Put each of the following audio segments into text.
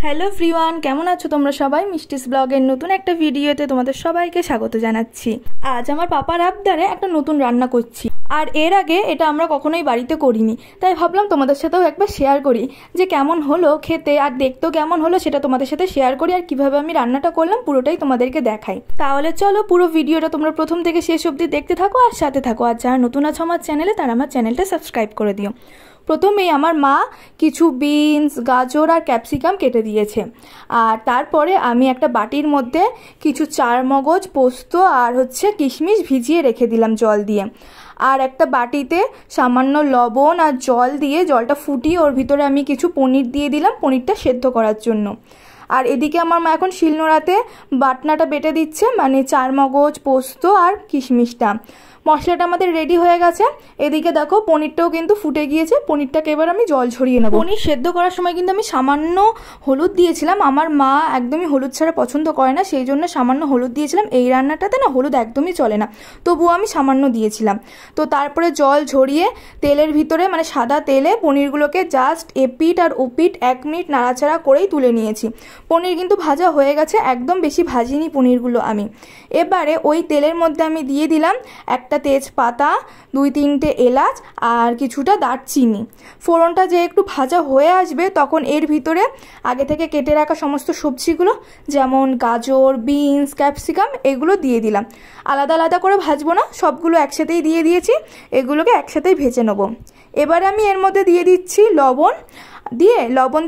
Hello everyone, কেমন আছো তোমরা সবাই? মিষ্টিস ব্লগের নতুন একটা ভিডিওতে তোমাদের সবাইকে স্বাগত জানাচ্ছি। আজ আমার পাপার আবদারে একটা নতুন রান্না করছি, আর এর আগে এটা আমরা কখনোই বাড়িতে করিনি, তাই ভাবলাম তোমাদের সাথেও একবার শেয়ার করি যে কেমন হলো খেতে আর দেখতেও কেমন হলো সেটা তোমাদের সাথে শেয়ার করি, আর কিভাবে আমি রান্নাটা করলাম পুরোটাই তোমাদেরকে দেখাই। তাহলে চলো পুরো ভিডিওটা তোমরা প্রথম থেকে শেষ অবধি দেখতে থাকো আর সাথে থাকো। আর যারা নতুন আছো আমার চ্যানেলে তারা আমার চ্যানেলটা সাবস্ক্রাইব করে দিও। প্রথমেই আমার মা কিছু বিনস, গাজর আর ক্যাপসিকাম কেটে দিয়েছে, আর তারপরে আমি একটা বাটির মধ্যে কিছু চারমগজ, পোস্ত আর কিশমিশ ভিজিয়ে রেখে দিলাম জল দিয়ে। আর একটা বাটিতে সামান্য লবণ আর জল দিয়ে জলটা ফুটিয়ে ওর ভিতরে আমি কিছু পনির দিয়ে দিলাম পনিরটা সেদ্ধ করার জন্য। আর এদিকে আমার মা এখন শিলনোড়াতে বাটনাটা বেটে দিচ্ছে, মানে চারমগজ, পোস্ত আর কিশমিশটা। মশলাটা আমাদের রেডি হয়ে গেছে। এদিকে দেখো পনিরটাও কিন্তু ফুটে গিয়েছে। পনিরটাকে এবার আমি জল ঝরিয়ে নেব। পনির সেদ্ধ করার সময় কিন্তু আমি সামান্য হলুদ দিয়েছিলাম। আমার মা একদমই হলুদ ছাড়া পছন্দ করে না, সেই জন্য সামান্য হলুদ দিয়েছিলাম। এই রান্নাটাতে না হলুদ একদমই চলে না, তবুও আমি সামান্য দিয়েছিলাম। তো তারপরে জল ঝরিয়ে তেলের ভিতরে, মানে সাদা তেলে পনিরগুলোকে জাস্ট এপিট আর ওপিট 1 মিনিট নাড়াচাড়া করেই তুলে নিয়েছি। পনির কিন্তু ভাজা হয়ে গেছে, একদম বেশি ভাজিনি পনিরগুলো আমি। এবারে ওই তেলের মধ্যে আমি দিয়ে দিলাম একটা তেজপাতা, 2-3টে এলাচ আর কিছুটা দারচিনি। ফোড়নটা যে একটু ভাজা হয়ে আসবে তখন এর ভিতরে আগে থেকে কেটে রাখা সমস্ত সবজিগুলো, যেমন গাজর, বিনস, ক্যাপসিকাম, এগুলো দিয়ে দিলাম। আলাদা আলাদা করে ভাজবো না, সবগুলো একসাথেই দিয়ে দিয়েছি। এগুলোকে একসাথেই ভেজে নেব। এবারে আমি এর মধ্যে দিয়ে দিচ্ছি লবণ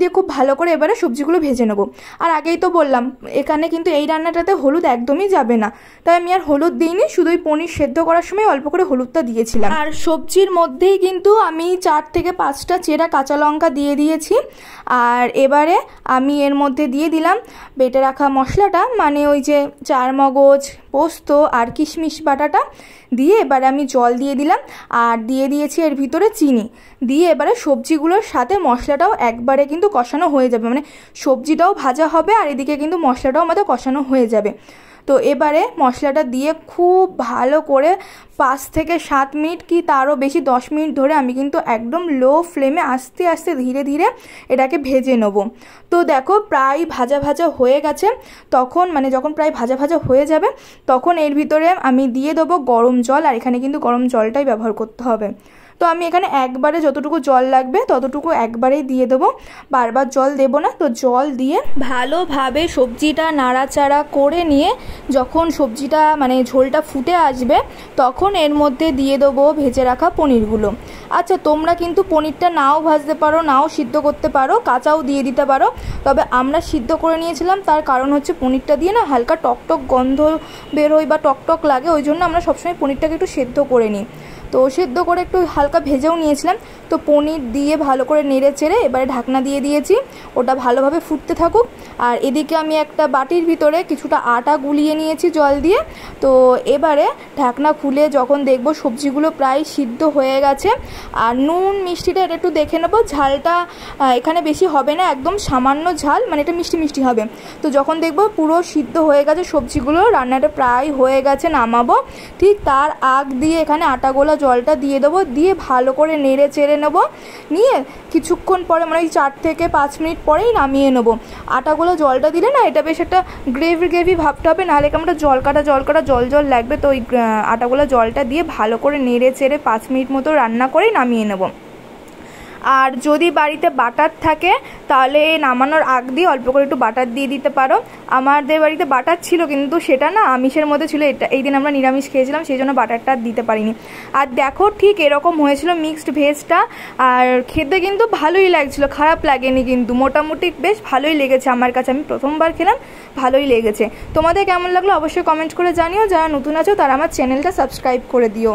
দিয়ে খুব ভালো করে এবারে সবজিগুলো ভেজে নেব। আর আগেই তো বললাম এখানে কিন্তু এই রান্নাটাতে হলুদ একদমই যাবে না, তাই আমি আর হলুদ দিইনি, শুধু ওই পনির সেদ্ধ করার সময় অল্প করে হলুদটা দিয়েছিলাম। আর সবজির মধ্যেই কিন্তু আমি 4 থেকে 5টা চেরা কাঁচা লঙ্কা দিয়ে দিয়েছি। আর এবারে আমি এর মধ্যে দিয়ে দিলাম বেটে রাখা মশলাটা, মানে ওই যে চারমগজ, পোস্ত আর কিশমিশ বাটাটা দিয়ে এবারে আমি জল দিয়ে দিলাম। আর দিয়ে দিয়েছি এর ভিতরে চিনি দিয়ে এবারে সবজিগুলোর সাথে মশলাটাও একবারে কিন্তু কষানো হয়ে যাবে, মানে সবজিটাও ভাজা হবে আর এদিকে কিন্তু মশলাটাও আমাদের কষানো হয়ে যাবে। তো এবারে মশলাটা দিয়ে খুব ভালো করে 5 থেকে 7 মিনিট কি তারও বেশি 10 মিনিট ধরে আমি কিন্তু একদম লো ফ্লেমে আস্তে আস্তে ধীরে ধীরে এটাকে ভেজে নেব। তো দেখো প্রায় ভাজা ভাজা হয়ে গেছে। তখন মানে যখন প্রায় ভাজা ভাজা হয়ে যাবে তখন এর ভিতরে আমি দিয়ে দেবো গরম জল, আর এখানে কিন্তু গরম জলটাই ব্যবহার করতে হবে। তো আমি এখানে একবারে যতটুকু জল লাগবে ততটুকু একবারেই দিয়ে দেবো, বারবার জল দেব না। তো জল দিয়ে ভালোভাবে সবজিটা নাড়াচাড়া করে নিয়ে যখন সবজিটা মানে ঝোলটা ফুটে আসবে তখন এর মধ্যে দিয়ে দেবো ভেজে রাখা পনিরগুলো। আচ্ছা, তোমরা কিন্তু পনিরটা নাও ভাজতে পারো, নাও সিদ্ধ করতে পারো, কাঁচাও দিয়ে দিতে পারো। তবে আমরা সিদ্ধ করে নিয়েছিলাম, তার কারণ পনিরটা দিয়ে না হালকা টকটক গন্ধ বেরোয় বা টকটক লাগে, ওই জন্য আমরা সবসময় পনিরটাকে একটু সেদ্ধ করে নিই। তো সেদ্ধ করে একটু হালকা ভেজেও নিয়েছিলাম। তো পনির দিয়ে ভালো করে নেড়ে চেড়ে এবারে ঢাকনা দিয়ে দিয়েছি, ওটা ভালোভাবে ফুটতে থাকুক। আর এদিকে আমি একটা বাটির ভিতরে কিছুটা আটা গুলিয়ে নিয়েছি জল দিয়ে। তো এবারে ঢাকনা খুলে যখন দেখবো সবজিগুলো প্রায় সিদ্ধ হয়ে গেছে, আর নুন মিষ্টিটা এটা একটু দেখে নেবো। ঝালটা এখানে বেশি হবে না, একদম সামান্য ঝাল, মানে এটা মিষ্টি মিষ্টি হবে। তো যখন দেখবো পুরো সিদ্ধ হয়ে গেছে সবজিগুলো, রান্নাটা প্রায় হয়ে গেছে, নামাবো, ঠিক তার আগ দিয়ে এখানে আটা গোলা জলটা দিয়ে দেবো, দিয়ে ভালো করে নেড়ে চেড়ে নেবো। নিয়ে কিছুক্ষণ পরে মানে 4 থেকে 5 মিনিট পরেই নামিয়ে নেবো। আটাগুলো জলটা দিলে না এটা বেশ একটা গ্রেভি ভাবটা হবে, নাহলে কেমন জল কাটা জল লাগবে। তো ওই আটাগুলো জলটা দিয়ে ভালো করে নেড়ে চেড়ে 5 মিনিট মতো রান্না করেই নামিয়ে নেবো। আর যদি বাড়িতে বাটার থাকে তাহলে নামানোর আগ দিয়ে অল্প করে একটু বাটার দিয়ে দিতে পারো। আমাদের বাড়িতে বাটার ছিল কিন্তু সেটা না আমিষের মধ্যে ছিল, এই দিন আমরা নিরামিষ খেয়েছিলাম, সেই জন্য বাটারটা দিতে পারিনি। আর দেখো ঠিক এরকম হয়েছিল মিক্সড ভেজটা, আর খেতে কিন্তু ভালোই লাগছিল, খারাপ লাগেনি কিন্তু, মোটামুটি বেশ ভালোই লেগেছে আমার কাছে। আমি প্রথমবার খেলাম, ভালোই লেগেছে। তোমাদের কেমন লাগলো অবশ্যই কমেন্ট করে জানিও। যারা নতুন আছো তারা আমার চ্যানেলটা সাবস্ক্রাইব করে দিও।